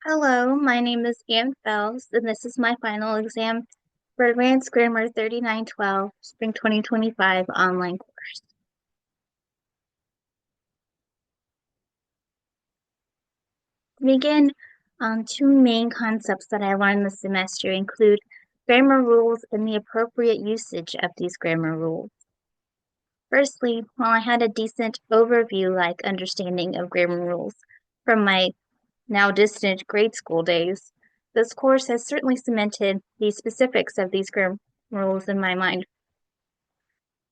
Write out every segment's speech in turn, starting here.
Hello, my name is Ann Fells, and this is my final exam for Advanced Grammar 3912 Spring 2025 online course. To begin, two main concepts that I learned this semester include grammar rules and the appropriate usage of these grammar rules. Firstly, while I had a decent overview-like understanding of grammar rules from my now distant grade school days, this course has certainly cemented the specifics of these grammar rules in my mind.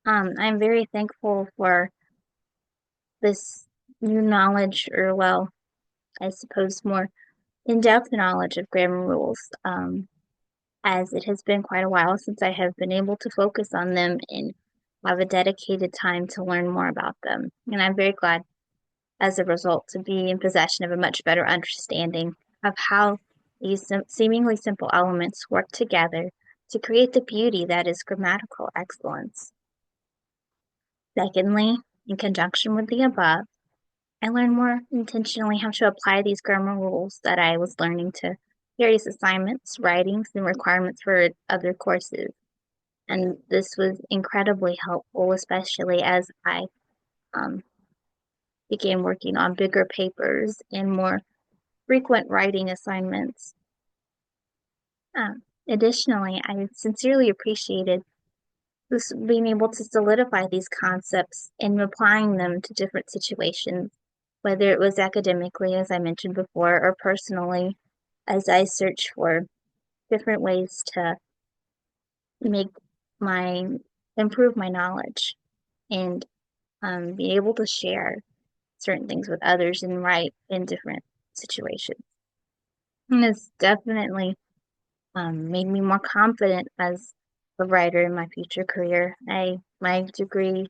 I'm very thankful for this new knowledge, or well, I suppose more in-depth knowledge of grammar rules, as it has been quite a while since I have been able to focus on them and have a dedicated time to learn more about them. And I'm very glad, as a result, to be in possession of a much better understanding of how these seemingly simple elements work together to create the beauty that is grammatical excellence. Secondly, in conjunction with the above, I learned more intentionally how to apply these grammar rules that I was learning to various assignments, writings, and requirements for other courses. And this was incredibly helpful, especially as I um, began working on bigger papers and more frequent writing assignments. Additionally, I sincerely appreciated this being able to solidify these concepts and applying them to different situations, whether it was academically, as I mentioned before, or personally, as I search for different ways to make my improve my knowledge and be able to share certain things with others and write in different situations. And it's definitely made me more confident as a writer in my future career. My degree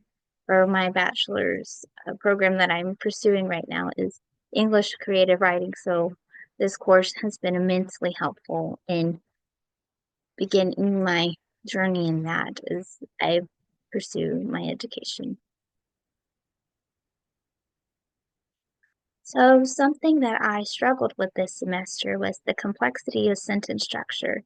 or my bachelor's program that I'm pursuing right now is English creative writing. So this course has been immensely helpful in beginning my journey in that as I pursue my education. So something that I struggled with this semester was the complexity of sentence structure.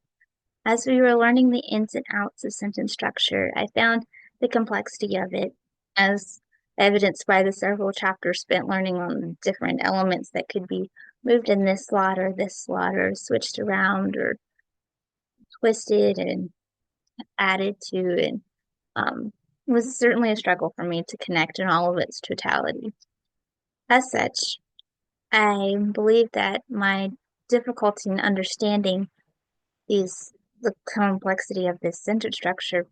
As we were learning the ins and outs of sentence structure, I found the complexity of it, as evidenced by the several chapters spent learning on different elements that could be moved in this slot, or switched around, or twisted and added to. And it was certainly a struggle for me to connect in all of its totality. As such, I believe that my difficulty in understanding the complexity of this sentence structure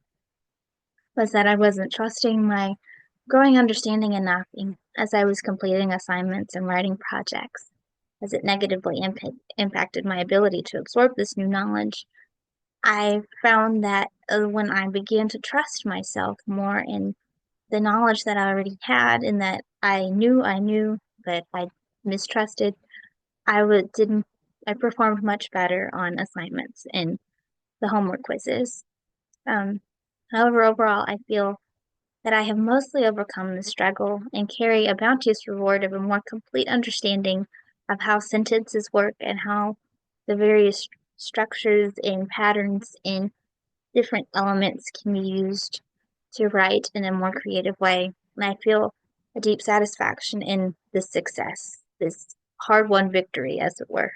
was that I wasn't trusting my growing understanding enough as I was completing assignments and writing projects, as it negatively impacted my ability to absorb this new knowledge. I found that when I began to trust myself more in the knowledge that I already had and that I knew, but I mistrusted, didn't I performed much better on assignments and the homework quizzes. Um, However, overall, I feel that I have mostly overcome the struggle and carry a bounteous reward of a more complete understanding of how sentences work and how the various structures and patterns and different elements can be used to write in a more creative way. And I feel a deep satisfaction in this success, this hard-won victory, as it were.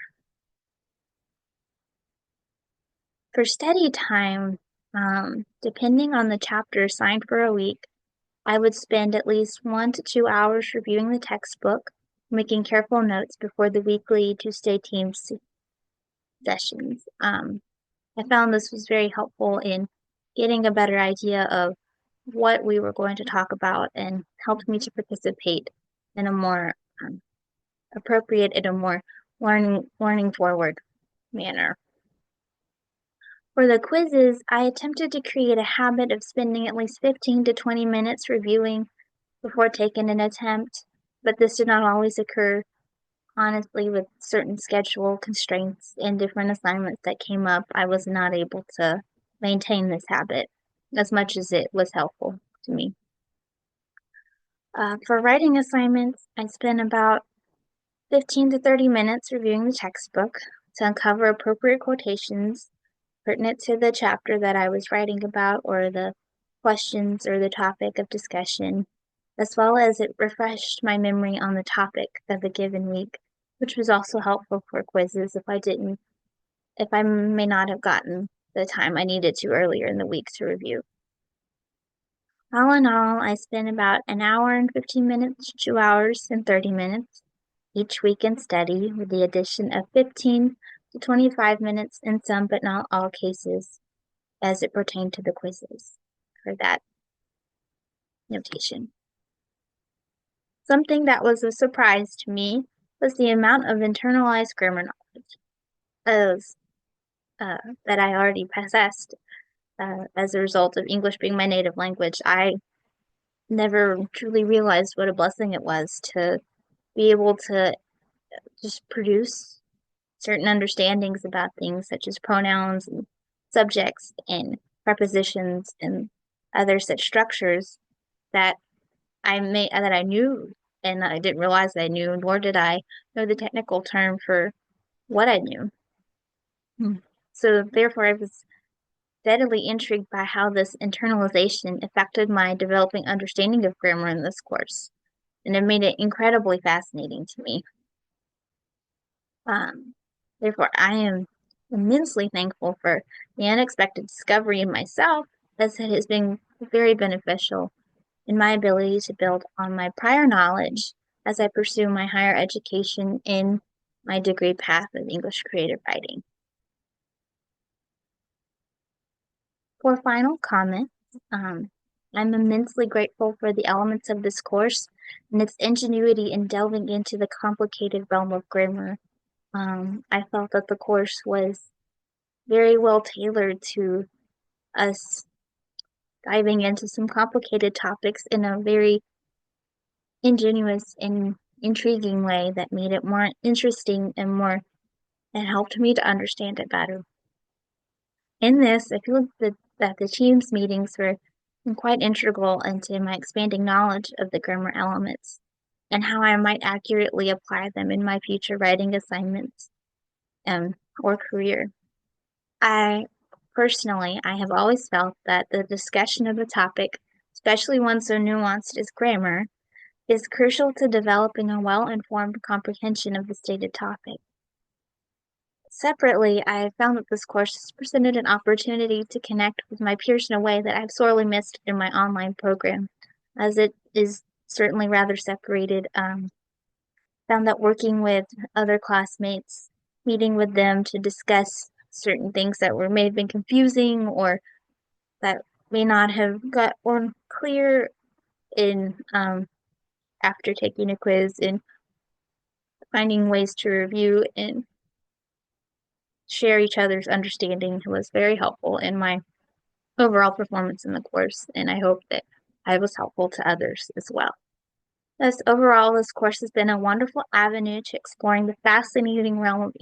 For study time, depending on the chapter assigned for a week, I would spend at least 1 to 2 hours reviewing the textbook, making careful notes before the weekly Tuesday team sessions. I found this was very helpful in getting a better idea of what we were going to talk about and helped me to participate in a more appropriate and a more learning forward manner. For the quizzes, I attempted to create a habit of spending at least 15 to 20 minutes reviewing before taking an attempt, but this did not always occur. Honestly, with certain schedule constraints and different assignments that came up, I was not able to maintain this habit as much as it was helpful to me. For writing assignments, I spent about 15 to 30 minutes reviewing the textbook to uncover appropriate quotations pertinent to the chapter that I was writing about or the questions or the topic of discussion, as well as it refreshed my memory on the topic of the given week, which was also helpful for quizzes if I may not have gotten the time I needed to earlier in the week to review. All in all, I spent about an hour and 15 minutes, 2 hours and 30 minutes each week in study, with the addition of 15 to 25 minutes in some but not all cases as it pertained to the quizzes for that notation. Something that was a surprise to me was the amount of internalized grammar knowledge as, that I already possessed as a result of English being my native language. I never truly realized what a blessing it was to be able to just produce certain understandings about things such as pronouns and subjects and prepositions and other such structures that I knew and I didn't realize that I knew, nor did I know the technical term for what I knew. So therefore I was steadily intrigued by how this internalization affected my developing understanding of grammar in this course, and it made it incredibly fascinating to me. Therefore, I am immensely thankful for the unexpected discovery in myself, as it has been very beneficial in my ability to build on my prior knowledge as I pursue my higher education in my degree path of English creative writing. For final comment, I'm immensely grateful for the elements of this course and its ingenuity in delving into the complicated realm of grammar. I felt that the course was very well tailored to us diving into some complicated topics in a very ingenuous and intriguing way that made it more interesting and helped me to understand it better. In this, I feel that the team's meetings were quite integral into my expanding knowledge of the grammar elements and how I might accurately apply them in my future writing assignments or career. I have always felt that the discussion of a topic, especially one so nuanced as grammar, is crucial to developing a well-informed comprehension of the stated topic. Separately, I found that this course has presented an opportunity to connect with my peers in a way that I've sorely missed in my online program, as it is certainly rather separated. Found that working with other classmates, meeting with them to discuss certain things that may have been confusing or that may not have got or clear in after taking a quiz and finding ways to review and share each other's understanding was very helpful in my overall performance in the course, and I hope that I was helpful to others as well. Thus, overall, this course has been a wonderful avenue to exploring the fascinating realm of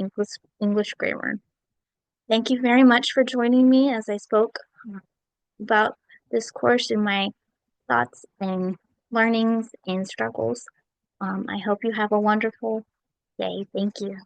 English grammar. Thank you very much for joining me as I spoke about this course and my thoughts and learnings and struggles. I hope you have a wonderful day. Thank you.